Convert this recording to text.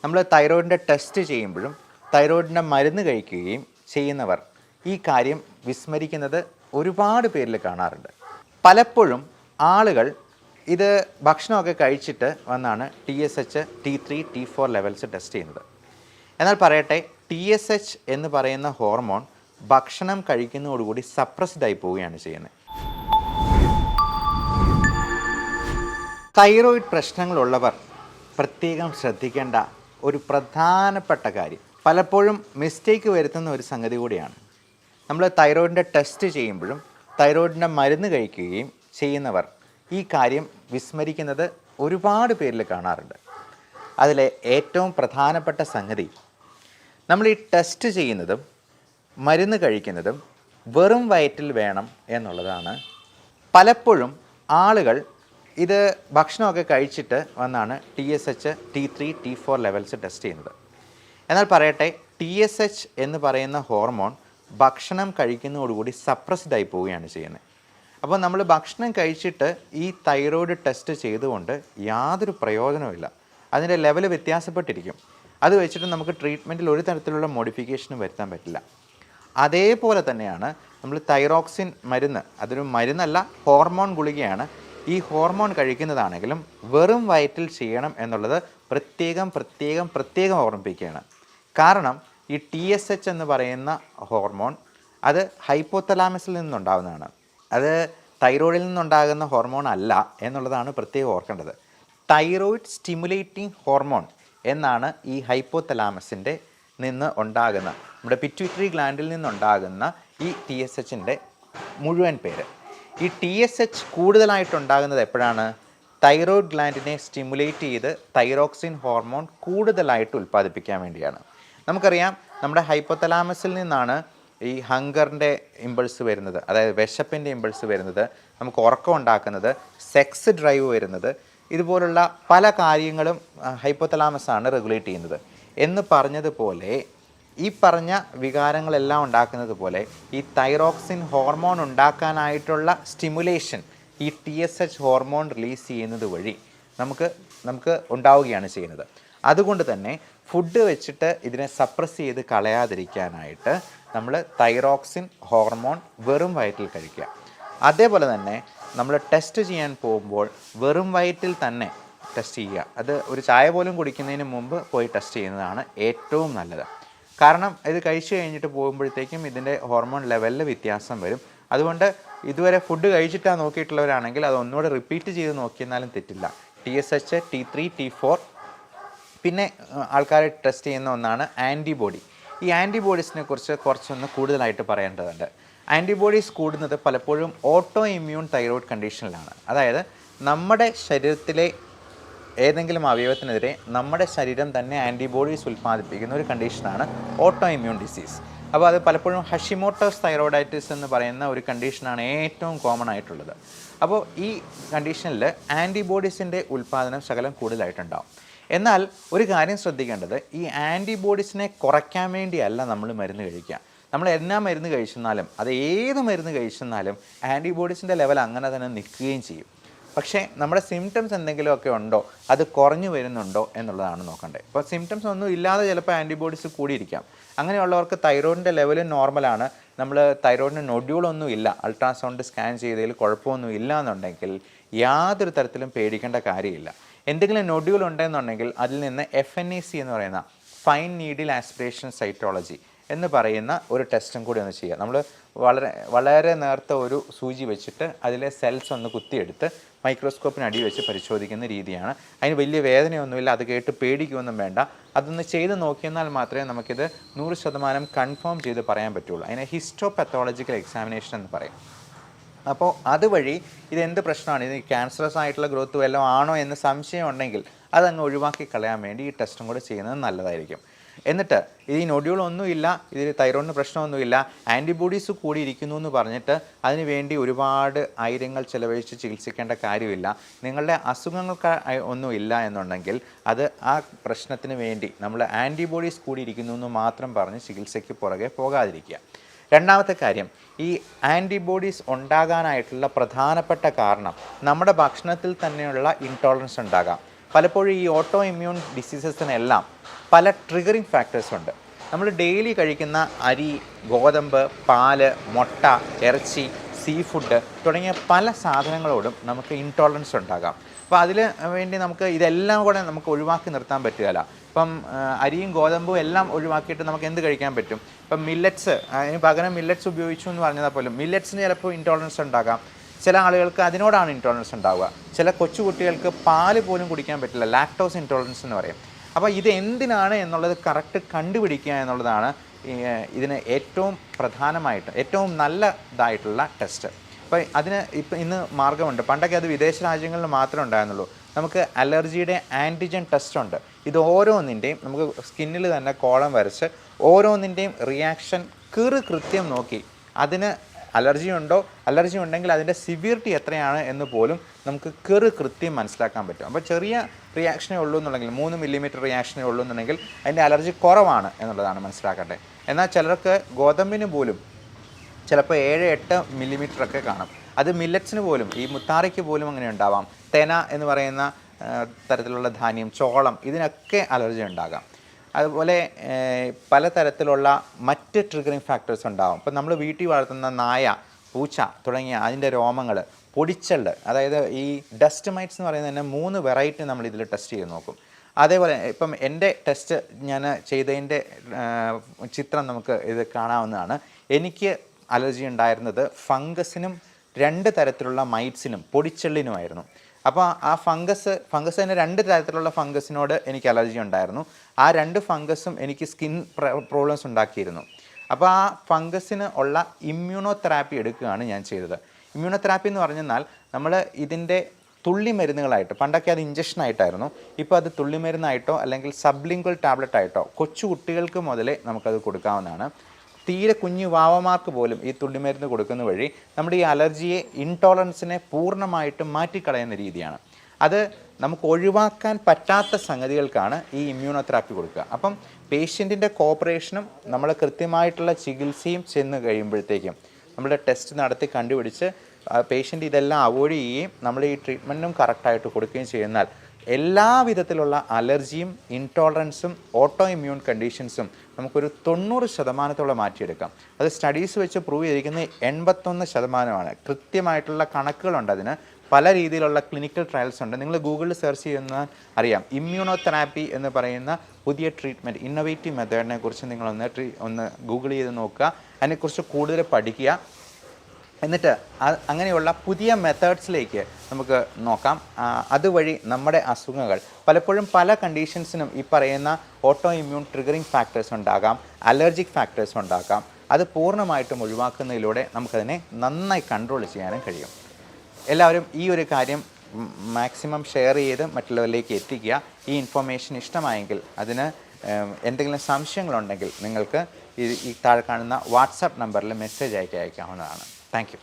നമ്മൾ തൈറോയിഡിൻ്റെ ടെസ്റ്റ് ചെയ്യുമ്പോഴും തൈറോയിഡിൻ്റെ മരുന്ന് കഴിക്കുകയും ചെയ്യുന്നവർ ഈ കാര്യം വിസ്മരിക്കുന്നത് ഒരുപാട് പേരിൽ കാണാറുണ്ട്. പലപ്പോഴും ആളുകൾ ഇത് ഭക്ഷണമൊക്കെ കഴിച്ചിട്ട് വന്നാണ് TSH, T3, T4 levels test ചെയ്യുന്നത്. എന്നാൽ പറയട്ടെ, TSH എന്ന് പറയുന്ന ഹോർമോൺ ഭക്ഷണം കഴിക്കുന്നതോടുകൂടി സപ്രസ്ഡ് ആയി പോവുകയാണ് ചെയ്യുന്നത്. തൈറോയിഡ് പ്രശ്നങ്ങളുള്ളവർ പ്രത്യേകം ശ്രദ്ധിക്കേണ്ട ഒരു പ്രധാനപ്പെട്ട കാര്യം, പലപ്പോഴും മിസ്റ്റേക്ക് വരുത്തുന്ന ഒരു സംഗതി കൂടിയാണ്. നമ്മൾ തൈറോയിഡിൻ്റെ ടെസ്റ്റ് ചെയ്യുമ്പോഴും തൈറോയിഡിൻ്റെ മരുന്ന് കഴിക്കുകയും ചെയ്യുന്നവർ ഈ കാര്യം വിസ്മരിക്കുന്നത് ഒരുപാട് പേരിൽ കാണാറുണ്ട്. അതിലെ ഏറ്റവും പ്രധാനപ്പെട്ട സംഗതി, നമ്മൾ ഈ ടെസ്റ്റ് ചെയ്യുന്നതും മരുന്ന് കഴിക്കുന്നതും വെറും വയറ്റിൽ വേണം എന്നുള്ളതാണ്. പലപ്പോഴും ആളുകൾ ഇത് ഭക്ഷണമൊക്കെ കഴിച്ചിട്ട് വന്നാണ് TSH, T3, T4 levels test ചെയ്യുന്നത്. എന്നാൽ പറയട്ടെ, TSH എന്ന് പറയുന്ന ഹോർമോൺ ഭക്ഷണം കഴിക്കുന്നതോടുകൂടി സപ്രസ്ഡ് ആയി പോവുകയാണ് ചെയ്യുന്നത്. അപ്പോൾ നമ്മൾ ഭക്ഷണം കഴിച്ചിട്ട് ഈ തൈറോയ്ഡ് ടെസ്റ്റ് ചെയ്തുകൊണ്ട് യാതൊരു പ്രയോജനവുമില്ല. അതിൻ്റെ ലെവൽ വ്യത്യാസപ്പെട്ടിരിക്കും. അത് വെച്ചിട്ട് നമുക്ക് ട്രീറ്റ്മെൻറ്റിൽ ഒരു തരത്തിലുള്ള മോഡിഫിക്കേഷനും വരുത്താൻ പറ്റില്ല. അതേപോലെ തന്നെയാണ് നമ്മൾ തൈറോക്സിൻ മരുന്ന്, അതൊരു മരുന്നല്ല, ഹോർമോൺ ഗുളികയാണ്. ഈ ഹോർമോൺ കഴിക്കുന്നതാണെങ്കിലും വെറും വയറ്റിൽ ചെയ്യണം എന്നുള്ളത് പ്രത്യേകം ഓർമ്മിപ്പിക്കുകയാണ്. കാരണം ഈ TSH എന്ന് പറയുന്ന ഹോർമോൺ അത് ഹൈപ്പോതലാമസിൽ നിന്നുണ്ടാകുന്നതാണ്. അത് തൈറോയിഡിൽ നിന്നുണ്ടാകുന്ന ഹോർമോൺ അല്ല എന്നുള്ളതാണ് പ്രത്യേകം ഓർക്കേണ്ടത്. തൈറോയിഡ് സ്റ്റിമുലേറ്റിംഗ് ഹോർമോൺ എന്നാണ് ഈ ഹൈപ്പോതലാമസിൻ്റെ നിന്ന് ഉണ്ടാകുന്ന, നമ്മുടെ പിറ്റ്യൂട്ടറി ഗ്ലാൻഡിൽ നിന്നുണ്ടാകുന്ന ഈ TSHൻ്റെ മുഴുവൻ പേര്. ഈ TSH കൂടുതലായിട്ടുണ്ടാകുന്നത് എപ്പോഴാണ്? തൈറോയ്ഡ് ഗ്ലാൻഡിനെ സ്റ്റിമുലേറ്റ് ചെയ്ത് തൈറോക്സിൻ ഹോർമോൺ കൂടുതലായിട്ട് ഉൽപ്പാദിപ്പിക്കാൻ വേണ്ടിയാണ്. നമുക്കറിയാം, നമ്മുടെ ഹൈപ്പോതലാമസിൽ നിന്നാണ് ഈ ഹങ്കറിൻ്റെ ഇമ്പൾസ് വരുന്നത്, അതായത് വിശപ്പിൻ്റെ ഇമ്പൾസ് വരുന്നത്, നമുക്ക് ഉറക്കം ഉണ്ടാക്കുന്നത്, സെക്സ് ഡ്രൈവ് വരുന്നത്, ഇതുപോലുള്ള പല കാര്യങ്ങളും ഹൈപ്പോതലാമസാണ് റെഗുലേറ്റ് ചെയ്യുന്നത്. എന്ന് പറഞ്ഞതുപോലെ ഈ പറഞ്ഞ വികാരങ്ങളെല്ലാം ഉണ്ടാക്കുന്നത് പോലെ ഈ തൈറോക്സിൻ ഹോർമോൺ ഉണ്ടാക്കാനായിട്ടുള്ള സ്റ്റിമുലേഷൻ ഈ TSH ഹോർമോൺ റിലീസ് ചെയ്യുന്നത് വഴി നമുക്ക് ഉണ്ടാവുകയാണ് ചെയ്യുന്നത്. അതുകൊണ്ട് തന്നെ ഫുഡ് വെച്ചിട്ട് ഇതിനെ സപ്രസ് ചെയ്ത് കളയാതിരിക്കാനായിട്ട് നമ്മൾ തൈറോക്സിൻ ഹോർമോൺ വെറും വയറ്റിൽ കഴിക്കുക. അതേപോലെ തന്നെ നമ്മൾ ടെസ്റ്റ് ചെയ്യാൻ പോകുമ്പോൾ വെറും വയറ്റിൽ തന്നെ ടെസ്റ്റ് ചെയ്യുക. അത് ഒരു ചായ പോലും കുടിക്കുന്നതിന് മുമ്പ് പോയി ടെസ്റ്റ് ചെയ്യുന്നതാണ് ഏറ്റവും നല്ലത്. കാരണം ഇത് കഴിച്ചു കഴിഞ്ഞിട്ട് പോകുമ്പോഴത്തേക്കും ഇതിൻ്റെ ഹോർമോൺ ലെവലിൽ വ്യത്യാസം വരും. അതുകൊണ്ട് ഇതുവരെ ഫുഡ് കഴിച്ചിട്ടാണ് നോക്കിയിട്ടുള്ളവരാണെങ്കിൽ അത് ഒന്നുകൂടെ റിപ്പീറ്റ് ചെയ്ത് നോക്കിയെന്നാലും തെറ്റില്ല. TSH, T3, T4, പിന്നെ ആൾക്കാർ ടെസ്റ്റ് ചെയ്യുന്ന ഒന്നാണ് ആൻറ്റിബോഡി. ഈ ആൻറ്റിബോഡീസിനെ കുറിച്ച് കുറച്ചൊന്ന് കൂടുതലായിട്ട് പറയേണ്ടതുണ്ട്. ആൻറ്റിബോഡീസ് കൂടുന്നത് പലപ്പോഴും ഓട്ടോ ഇമ്മ്യൂൺ തൈറോയ്ഡ് കണ്ടീഷനിലാണ്. അതായത് നമ്മുടെ ശരീരത്തിലെ ഏതെങ്കിലും അവയവത്തിനെതിരെ നമ്മുടെ ശരീരം തന്നെ ആൻറ്റിബോഡീസ് ഉൽപ്പാദിപ്പിക്കുന്ന ഒരു കണ്ടീഷനാണ് ഓട്ടോ ഇമ്മ്യൂൺ ഡിസീസ്. അപ്പോൾ അത് പലപ്പോഴും ഹഷിമോട്ടോസ് തൈറോയിഡൈറ്റിസ് എന്ന് പറയുന്ന ഒരു കണ്ടീഷനാണ് ഏറ്റവും കോമൺ ആയിട്ടുള്ളത്. അപ്പോൾ ഈ കണ്ടീഷനിൽ ആൻറ്റിബോഡീസിൻ്റെ ഉൽപ്പാദനം ശകലം കൂടുതലായിട്ടുണ്ടാവും. എന്നാൽ ഒരു കാര്യം ശ്രദ്ധിക്കേണ്ടത്, ഈ ആൻറ്റിബോഡീസിനെ കുറയ്ക്കാൻ വേണ്ടിയല്ല നമ്മൾ മരുന്ന് കഴിക്കുക. നമ്മൾ എന്നാ മരുന്ന് കഴിച്ചെന്നാലും, അത് ഏത് മരുന്ന് കഴിച്ചെന്നാലും ആൻറ്റിബോഡീസിൻ്റെ ലെവൽ അങ്ങനെ തന്നെ നിൽക്കുകയും ചെയ്യും. പക്ഷേ നമ്മുടെ സിംറ്റംസ് എന്തെങ്കിലുമൊക്കെ ഉണ്ടോ, അത് കുറഞ്ഞു വരുന്നുണ്ടോ എന്നുള്ളതാണ് നോക്കേണ്ടത്. ഇപ്പോൾ സിംറ്റംസ് ഒന്നും ഇല്ലാതെ ചിലപ്പോൾ ആൻറ്റിബോഡീസ് കൂടിയിരിക്കാം. അങ്ങനെയുള്ളവർക്ക് തൈറോയിഡിൻ്റെ ലെവൽ നോർമലാണ്, നമ്മൾ തൈറോയിഡിന് നൊഡ്യൂളൊന്നും ഇല്ല, അൾട്രാസൗണ്ട് സ്കാൻ ചെയ്തതിൽ കുഴപ്പമൊന്നും ഇല്ല എന്നുണ്ടെങ്കിൽ യാതൊരു തരത്തിലും പേടിക്കേണ്ട കാര്യമില്ല. എന്തെങ്കിലും നൊഡ്യൂൾ ഉണ്ടെന്നുണ്ടെങ്കിൽ അതിൽ നിന്ന് FNAC എന്ന് പറയുന്ന ഫൈൻ നീഡിൽ ആസ്പിറേഷൻ സൈറ്റോളജി എന്ന് പറയുന്ന ഒരു ടെസ്റ്റും കൂടി ഒന്ന് ചെയ്യുക. നമ്മൾ വളരെ നേർത്ത ഒരു സൂചി വെച്ചിട്ട് അതിലെ സെൽസ് ഒന്ന് കുത്തിയെടുത്ത് മൈക്രോസ്കോപ്പിന് അടി വെച്ച് പരിശോധിക്കുന്ന രീതിയാണ്. അതിന് വലിയ വേദനയൊന്നുമില്ല, അത് കേട്ട് പേടിക്കുകയൊന്നും വേണ്ട. അതൊന്ന് ചെയ്ത് നോക്കിയെന്നാൽ മാത്രമേ നമുക്കിത് 100% കൺഫേം ചെയ്ത് പറയാൻ പറ്റുള്ളൂ. അതിനെ ഹിസ്റ്റോപത്തോളജിക്കൽ എക്സാമിനേഷൻ എന്ന് പറയും. അപ്പോൾ അതുവഴി ഇതെന്ത് പ്രശ്നമാണ്, ഇത് ക്യാൻസറസ് ആയിട്ടുള്ള ഗ്രോത്ത് വല്ലതും ആണോ എന്ന് സംശയം ഉണ്ടെങ്കിൽ അതങ്ങ് ഒഴിവാക്കി കളയാൻ വേണ്ടി ഈ ടെസ്റ്റും കൂടെ ചെയ്യുന്നത് നല്ലതായിരിക്കും. എന്നിട്ട് ഈ നൊഡ്യൂളൊന്നുമില്ല, ഇതിൽ തൈറോയിഡിന് പ്രശ്നമൊന്നുമില്ല, ആൻറ്റിബോഡീസ് കൂടി ഇരിക്കുന്നു എന്ന് പറഞ്ഞിട്ട് അതിന് വേണ്ടി ഒരുപാട് ആയിരങ്ങൾ ചിലവഴിച്ച് ചികിത്സിക്കേണ്ട കാര്യമില്ല. നിങ്ങളുടെ അസുഖങ്ങൾക്ക് ഒന്നുമില്ല എന്നുണ്ടെങ്കിൽ അത് ആ പ്രശ്നത്തിന് വേണ്ടി നമ്മൾ ആൻറ്റിബോഡീസ് കൂടി ഇരിക്കുന്നു എന്ന് മാത്രം പറഞ്ഞ് ചികിത്സയ്ക്ക് പുറകെ പോകാതിരിക്കുക. രണ്ടാമത്തെ കാര്യം, ഈ ആൻറ്റിബോഡീസ് ഉണ്ടാകാനായിട്ടുള്ള പ്രധാനപ്പെട്ട കാരണം നമ്മുടെ ഭക്ഷണത്തിൽ തന്നെയുള്ള ഇൻടോളറൻസ് ഉണ്ടാകാം. പലപ്പോഴും ഈ ഓട്ടോ ഇമ്മ്യൂൺ ഡിസീസസിനെല്ലാം പല ട്രിഗറിങ് ഫാക്ടേഴ്സ് ഉണ്ട്. നമ്മൾ ഡെയിലി കഴിക്കുന്ന അരി, ഗോതമ്പ്, പാല്, മുട്ട, ഇറച്ചി, സീ ഫുഡ് തുടങ്ങിയ പല സാധനങ്ങളോടും നമുക്ക് ഇൻടോളറൻസ് ഉണ്ടാകാം. അപ്പോൾ അതിൽ വേണ്ടി നമുക്ക് ഇതെല്ലാം കൂടെ നമുക്ക് ഒഴിവാക്കി നിർത്താൻ പറ്റുകയില്ല. ഇപ്പം അരിയും ഗോതമ്പും എല്ലാം ഒഴിവാക്കിയിട്ട് നമുക്ക് എന്ത് കഴിക്കാൻ പറ്റും? ഇപ്പം മില്ലറ്റ്സ്, അതിന് പകരം മില്ലറ്റ്സ് ഉപയോഗിച്ചു എന്ന് പറഞ്ഞാൽ പോലും മില്ലറ്റ്സിന് ചിലപ്പോൾ ഇൻടോളറൻസ് ഉണ്ടാകാം. ചില ആളുകൾക്ക് അതിനോടാണ് ഇൻടോളറൻസ് ഉണ്ടാവുക. ചില കൊച്ചു കുട്ടികൾക്ക് പാല് പോലും കുടിക്കാൻ പറ്റില്ല, ലാക്ടോസ് ഇൻടോളറൻസ് എന്ന് പറയും. അപ്പോൾ ഇത് എന്തിനാണ് എന്നുള്ളത് കറക്റ്റ് കണ്ടുപിടിക്കുക എന്നുള്ളതാണ് ഇതിന് ഏറ്റവും പ്രധാനമായിട്ട് ഏറ്റവും നല്ലതായിട്ടുള്ള ടെസ്റ്റ്. അപ്പോൾ അതിന് ഇന്ന് മാർഗമുണ്ട്. പണ്ടൊക്കെ അത് വിദേശ രാജ്യങ്ങളിൽ മാത്രമേ ഉണ്ടായിരുന്നുള്ളൂ. നമുക്ക് അലർജിയുടെ ആൻറ്റിജൻ ടെസ്റ്റ് ഉണ്ട്. ഇത് ഓരോന്നിൻ്റെയും നമുക്ക് സ്കിന്നിൽ തന്നെ കോളം വരച്ച് ഓരോന്നിൻ്റെയും റിയാക്ഷൻ കൃത്യം നോക്കി അതിന് അലർജി ഉണ്ടോ, അലർജി ഉണ്ടെങ്കിൽ അതിൻ്റെ സിവിയറിറ്റി എത്രയാണ് എന്ന് പോലും നമുക്ക് കൃത്യം മനസ്സിലാക്കാൻ പറ്റും. അപ്പോൾ ചെറിയ റിയാക്ഷനേ ഉള്ളൂ എന്നുണ്ടെങ്കിൽ 3 മില്ലിമീറ്റർ റിയാക്ഷനേ ഉള്ളൂ എന്നുണ്ടെങ്കിൽ അതിൻ്റെ അലർജി കുറവാണ് എന്നുള്ളതാണ് മനസ്സിലാക്കട്ടെ. എന്നാൽ ചിലർക്ക് ഗോതമ്പിന് പോലും ചിലപ്പോൾ 7-8 മില്ലിമീറ്ററൊക്കെ കാണും. അത് മില്ലറ്റ്സിന് പോലും, ഈ മുത്താറയ്ക്ക് പോലും അങ്ങനെ ഉണ്ടാവാം. തെന എന്ന് പറയുന്ന തരത്തിലുള്ള ധാന്യം, ചോളം, ഇതിനൊക്കെ അലർജി ഉണ്ടാകാം. അതുപോലെ പലതരത്തിലുള്ള മറ്റ് ട്രിഗറിങ് ഫാക്ടേഴ്സ് ഉണ്ടാകും. ഇപ്പം നമ്മൾ വീട്ടിൽ വളർത്തുന്ന നായ, പൂച്ച തുടങ്ങിയ അതിൻ്റെ രോമങ്ങൾ, പൊടിച്ചെള്ള്, അതായത് ഈ ഡസ്റ്റ് മൈറ്റ്സ് എന്ന് പറയുന്നത് തന്നെ 3 വെറൈറ്റി നമ്മൾ ഇതിൽ ടെസ്റ്റ് ചെയ്ത് നോക്കും. അതേപോലെ ഇപ്പം എൻ്റെ ടെസ്റ്റ് ഞാൻ ചെയ്തതിൻ്റെ ചിത്രം നമുക്ക് ഇത് കാണാവുന്നതാണ്. എനിക്ക് അലർജി ഉണ്ടായിരുന്നത് ഫംഗസിനും 2 തരത്തിലുള്ള മൈറ്റ്സിനും പൊടിച്ചെള്ളിനുമായിരുന്നു. അപ്പോൾ ആ ഫംഗസ് തന്നെ 2 തരത്തിലുള്ള ഫംഗസിനോട് എനിക്ക് അലർജി ഉണ്ടായിരുന്നു. ആ 2 ഫംഗസും എനിക്ക് സ്കിൻ പ്രോബ്ലംസ് ഉണ്ടാക്കിയിരുന്നു. അപ്പോൾ ആ ഫംഗസിന് ഉള്ള ഇമ്മ്യൂണോതെറാപ്പി എടുക്കുകയാണ് ഞാൻ ചെയ്തത്. ഇമ്മ്യൂണോതെറാപ്പി എന്ന് പറഞ്ഞാൽ നമ്മൾ ഇതിൻ്റെ തുള്ളി മരുന്നുകളായിട്ട്, പണ്ടൊക്കെ അത് ഇഞ്ചക്ഷനായിട്ടായിരുന്നു, ഇപ്പോൾ അത് തുള്ളി മരുന്നായിട്ടോ അല്ലെങ്കിൽ സബ്ലിംഗ്വൽ ടാബ്ലറ്റ് ആയിട്ടോ കൊച്ചു കുട്ടികൾക്ക് മുതലേ നമുക്കത് കൊടുക്കാവുന്നതാണ്. തീരെ കുഞ്ഞു വാവമാർക്ക് പോലും ഈ തുള്ളിമരുന്ന് കൊടുക്കുന്ന വഴി നമ്മുടെ ഈ അലർജിയെ, ഇൻടോളറൻസിനെ പൂർണ്ണമായിട്ടും മാറ്റിക്കളയുന്ന രീതിയാണ്. അത് നമുക്ക് ഒഴിവാക്കാൻ പറ്റാത്ത സംഗതികൾക്കാണ് ഈ ഇമ്മ്യൂണോതെറാപ്പി കൊടുക്കുക. അപ്പം പേഷ്യൻറ്റിൻ്റെ കോപ്പറേഷനും നമ്മൾ കൃത്യമായിട്ടുള്ള ചികിത്സയും ചെന്ന് കഴിയുമ്പോഴത്തേക്കും നമ്മുടെ ടെസ്റ്റ് നടത്തി കണ്ടുപിടിച്ച് പേഷ്യൻ്റ് ഇതെല്ലാം അവോയ്ഡ് ചെയ്യുകയും നമ്മൾ ഈ ട്രീറ്റ്മെൻറ്റും കറക്റ്റായിട്ട് കൊടുക്കുകയും ചെയ്യുന്നാൽ എല്ലാ വിധത്തിലുള്ള അലർജിയും, ഇൻടോളറൻസും, ഓട്ടോ ഇമ്മ്യൂൺ കണ്ടീഷൻസും നമുക്കൊരു 90% മാറ്റിയെടുക്കാം. അത് സ്റ്റഡീസ് വെച്ച് പ്രൂവ് ചെയ്തിരിക്കുന്നത് 81%. കൃത്യമായിട്ടുള്ള കണക്കുകളുണ്ട് അതിന്. പല രീതിയിലുള്ള ക്ലിനിക്കൽ ട്രയൽസ് ഉണ്ട്. നിങ്ങൾ ഗൂഗിളിൽ സെർച്ച് ചെയ്യുന്ന അറിയാം. ഇമ്മ്യൂണോതെറാപ്പി എന്ന് പറയുന്ന പുതിയ ട്രീറ്റ്മെൻറ്റ്, ഇന്നോവേറ്റീവ് മെത്തേഡിനെ കുറിച്ച് നിങ്ങളൊന്ന് ഗൂഗിൾ ചെയ്ത് നോക്കുക, അതിനെക്കുറിച്ച് കൂടുതൽ പഠിക്കുക. എന്നിട്ട് അങ്ങനെയുള്ള പുതിയ മെത്തേഡ്സിലേക്ക് നമുക്ക് നോക്കാം. അതുവഴി നമ്മുടെ അസുഖങ്ങൾ, പലപ്പോഴും പല കണ്ടീഷൻസിനും ഈ പറയുന്ന ഓട്ടോ ഇമ്മ്യൂൺ ട്രിഗറിങ് ഫാക്ടേഴ്സ് ഉണ്ടാകാം, അലർജിക് ഫാക്ടേഴ്സ് ഉണ്ടാകാം. അത് പൂർണ്ണമായിട്ടും ഒഴിവാക്കുന്നതിലൂടെ നമുക്കതിനെ നന്നായി കൺട്രോൾ ചെയ്യാനും കഴിയും. എല്ലാവരും ഈ ഒരു കാര്യം മാക്സിമം ഷെയർ ചെയ്ത് മറ്റുള്ളവരിലേക്ക് എത്തിക്കുക. ഈ ഇൻഫർമേഷൻ ഇഷ്ടമായെങ്കിൽ അതിന് എന്തെങ്കിലും സംശയങ്ങളുണ്ടെങ്കിൽ നിങ്ങൾക്ക് ഈ താഴെ കാണുന്ന വാട്സാപ്പ് നമ്പറിൽ മെസ്സേജ് അയക്കാവുന്നതാണ്. Thank you.